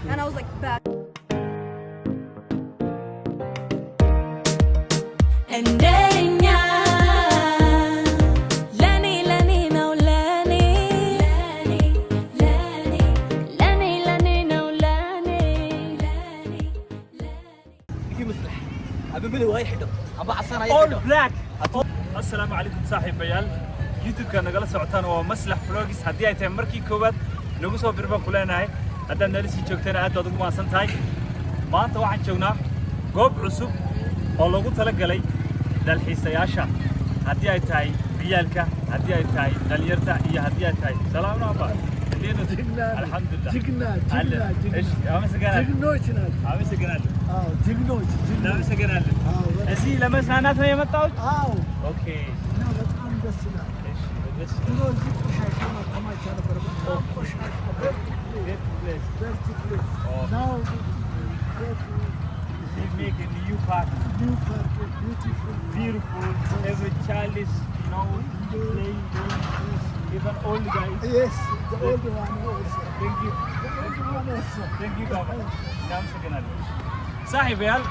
and I was like, back. All black. السلام عليكم صاحب بيال يوتيوب كان نقل سعتان ومسلح فلوجز هدي أي تمركي كوبات نقصه بربا كلنا هاي هذا نرسي شوكتنا عاد ضد ما سنتاي ما أنت واحد شونا قب عصب والله قلت لك لي دالحيس ياشا هدي أي تاي بيالك هدي أي تاي داليرتا هي هدي أي تاي سلام نابا الحمد لله جينا إيش أمس سجنال أمس سجنال أمس سجنال أزي لما سنات هي متاوج أوكي Now they make a new park, beautiful. Every child is, playing. Even old guys. Yes, the old one also. Thank you. Thank you, Baba. Naam saganal. Saaxiib yaal,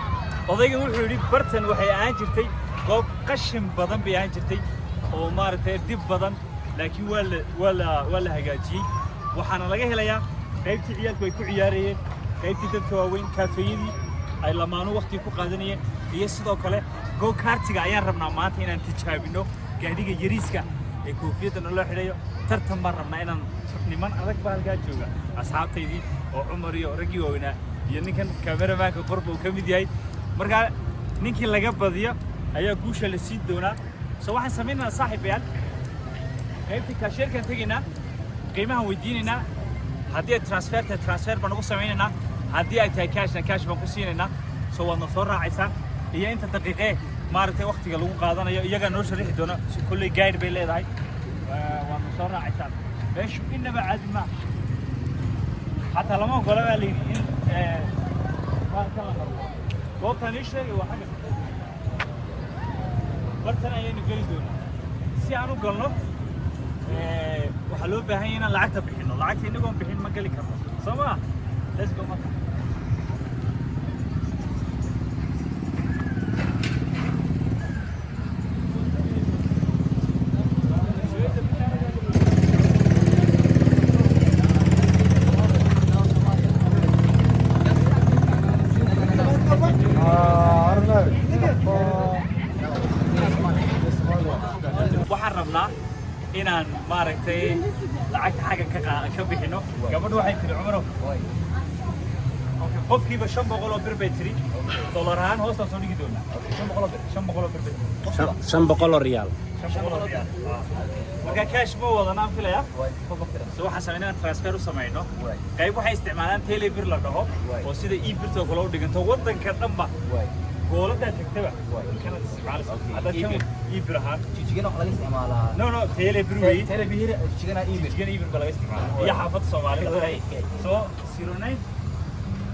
odayga wuxuu yiri bartan waxay aan jirtay goob qashin badan bay aan jirtay oo maartay dib badan laakiin waa la hagaajiyay waxaana laga helayaa qaybtii ciyaalku ay ku ciyaarayeen qaybtii dadka waaweyn kaafeeyadii ay lamaano waqti ku qaadanayeen iyo sidoo kale go kartiga ayaan rabnaa maanta inaan tijaabino gaadhiga yariiska ee koofiyadda loo xidhayo tartan baan rabnaa inaan niman adag baa halkaa jooga asxaabtaydii oo Cumar iyo raggii waaweynaa iyo ninkan cameramanka qorba uu ka mid yahay markaa ninkii laga badiyo ayaa guusha la sii doonaa soo waxaan sameynaa saaxiib yaal qaybtii kaasheerkan tegaynaa qiimahan weydiinaynaa haddii ay transfer baan ugu sameynaynaa haddii ay tahay cash baan ku siinaynaa soo waadna soo raacaysaan iyo inta daqiiqee maaragtay waqtiga lagu qaadanayo iyagaa noo sharixi doona kulley guide bay leedahay waadna soo raacaysaan meeshu innaba caadi ma xataa lama ogola baa layidhi in baalkan la maro goobtaan ii sheegay waa xagga bartan ayaynu geli doonaa si aan u galno waxaa loo baahan yahay inaan lacagta bixino lacagta inagoon bixin ma geli karno soo ma let's go marka waxaan rabnaa inaan maaragtay lacagta xagga ka bixino gabadhu waxay tiri Cumarow qofkiiba 500 oo bir bay tiri dollar ahaan hoosta soo dhigi doonaa 500 oo bir 500 oo riyaal marka cash ma wadanaan filaya soo waxaan sameynaa transfer u sameeyno qayb waxay isticmaalaan tele bir la dhaho oo sida e-birta kale u dhiganto wadanka dhanba goolada tagtaba kana isticmaalaysa hadda kan e-birahan jijigana waxa laga isticmaalaa no tele bir way tele bir jijigana e-bir baa laga isticmaalaa iyo xaafad Soomaaliyeed soo 09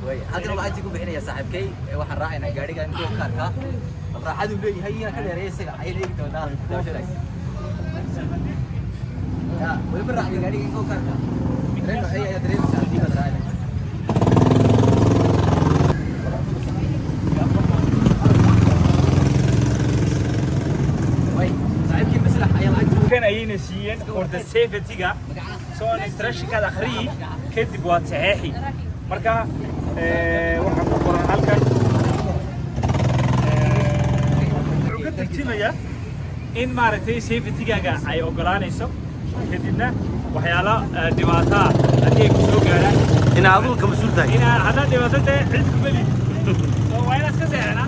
way hadda lacagtii ku bixinaya saaxiibkay waxaan raacaynaa gaarigan ku kaarka raaxadu leeyahay ina ka dheereeyay isaga ay leeyahay doonaa daawashaday ya way baraacay gaarigan ku kaarka reeno ay dareemaysaa hadii ka raacay كان أيين سيين for the safety ga so instruction ka akhri kadib waa saxiixi marka waxaan ku qoran halkan wuxuu ka tarjumaya in maaragtay safety ga ay ogolaanayso kadibna waxyaalo dhibaato haddii ay ku soo gaaraan in aad ka mas'uul tahay in hada dhibaato cid ku bali soo waa inaad ka seexnaa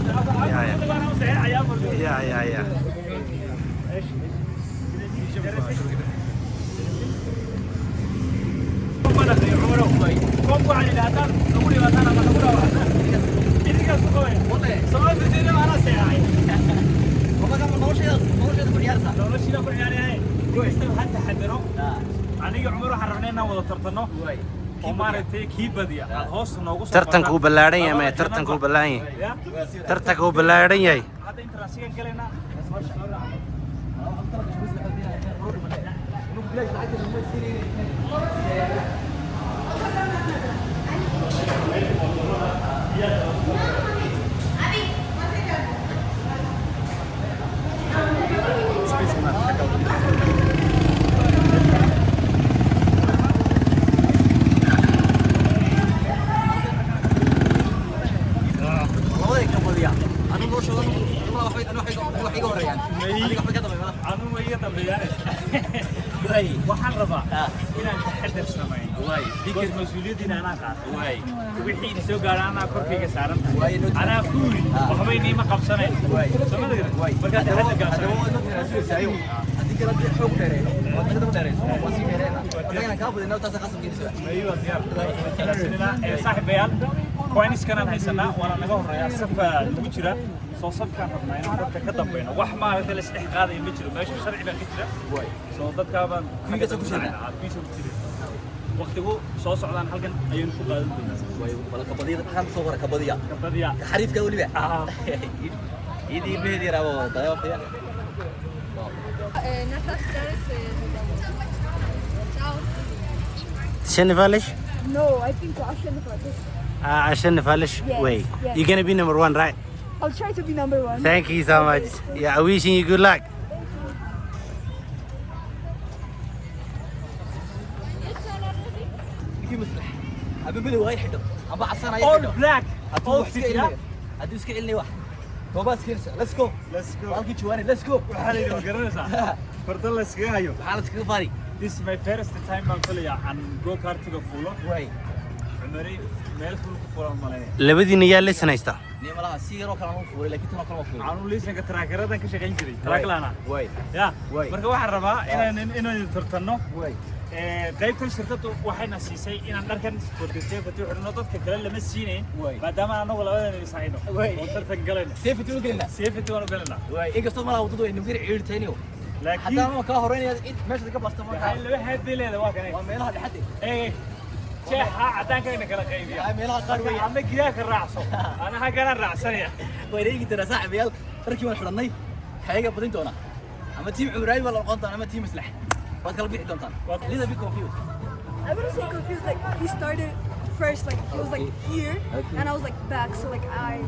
ya كم واحد الآن نقول لي مثلا ما نقول واحد إذا كان سكوي سؤال بدينا أنا ساعي وما كان نوشة بريارسا نوشة بريارة يستوي حتى حدرو أنا عمره حررنا ولا ترتنو ومارتي كي بديا هوس نوقص tartanka uu ballaaran yahay ma tartanka uu ballaaran yahay tartanka uu ballaaran yahay هذا أنت راسيا كلنا labada ka badiya anu noo sheego anu wax iga horeeyaan adiga wax ka dambeeya anu ma iga dambeeyaan way waxaan rabaa inaan taxadar sameeyo way because mas'uuliyadina anaa qaato way wixii soo gaara anaa korkayga saaran Way, no- anaa ku yiri waxba inima qabsanayn way soomaalida way marka taxadarka hadaba waa dadka rasuulsaayo hadii kala dii xoog dheereeyo waa dadka daba dheereeyo waa sii dheereena marka ka badina taas qasab gelinaysa ايوه ديار صاحب بيال كوينس كان هيسنا وانا naga horeeya safa lagu jira soo safkaan rabnaa inaan dadka ka dambeeyno wax ma aragtay la isdhex qaaday ma jiro meesha sharci baa ka jira way soo dadka baan Kuwiga soo ku jira. fiiso ku jira waqtigu soo socdaan halkan ayaan ku qaadan doonaa way wala ka badiya kan soo wara ka badiya kabadiya xariifka waliba ah idii meedi rabo dayo fiyan Natasha, ciao. Shenifalish? No, I think Russian for this. Shenifalish? Yes, Wait. yes. You're gonna be number 1, right? I'll try to be number 1. Thank you so much. Yeah, I'm wishing you good luck. abi bili way xido aba asana ay all xido black all iska city ilmi hadii iska ilmi wax tobaas kirsa let's go let's go halkii juwaani let's go waxaa la yidhi garanaysaa farda la iskaga hayo waxaa la iskaga faari this is my first time baan filayaa aan go kartiga fuulo way cumari meel ful ku fuulan malaynaya labadiina yaa leesan haysta ni malaha si yaro kala ma fuulay laakiin tan kala ma fuulay aanu liisanka taraakaradan ka shaqayn jiray taraaklana way ya Way. marka waxaan rabaa inaan tartanno way qaybtan shirkaddu waxayna siisay inaan dharkan sportiseefati xidhno dadka kale lama siinayn Way. maadaama anagu labadan isahayno Way. oo tartan galayno safe tu gelina seefati waanu galanaa way inkastoo malaha wadadu ay nagu ciirtayniyo laakiin haddana ka horeynaya meesha ka basta markaa waxay laba haad bay leedahay waa kanay waa meelaha dhexde ee jeexa cadaankayna kala qaybiya meelaha qaar weeye ama gidaarka raacso ana hagana raacsanaya way reegi tara saaxiibayaal markii waan xidhanay kayaga badin doona ama tiim cumraay wala noqon doona ama tiim islax waad kala bixi doontaan little bit confused I was so confused. Like he started first, like he was like here, Okay. and I was like back. So like I'm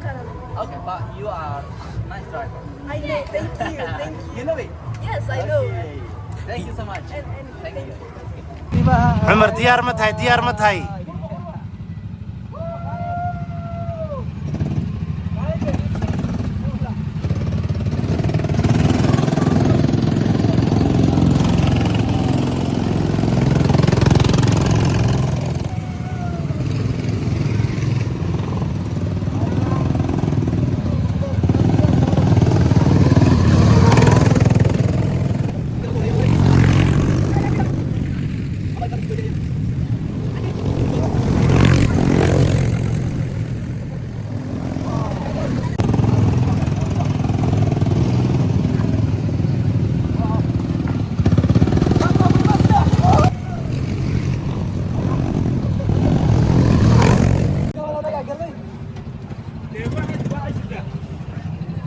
kind of. okay but you are nice driver I know. Thank you. Thank you. you know it Yes, I know. Okay. Thank you so much And thank you Umar diyaar ma tahay? Diyaar ma tahay?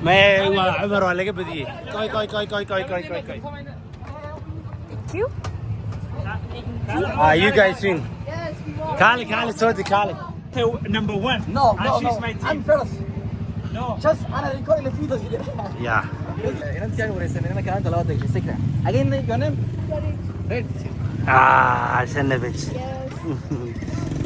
ما عمر ولا قبدي كوي كوي كوي كوي كوي كوي كوي كوي Thank you. you guys win. Yes, we won. كالي صوتي كالي. number 1 no and no she's no my I'm team first no just أنا recording the video Yeah. أنت يعني وريسني أنا كان طلعت لك سكرة again your name Got it. red Shenifalish. Yes.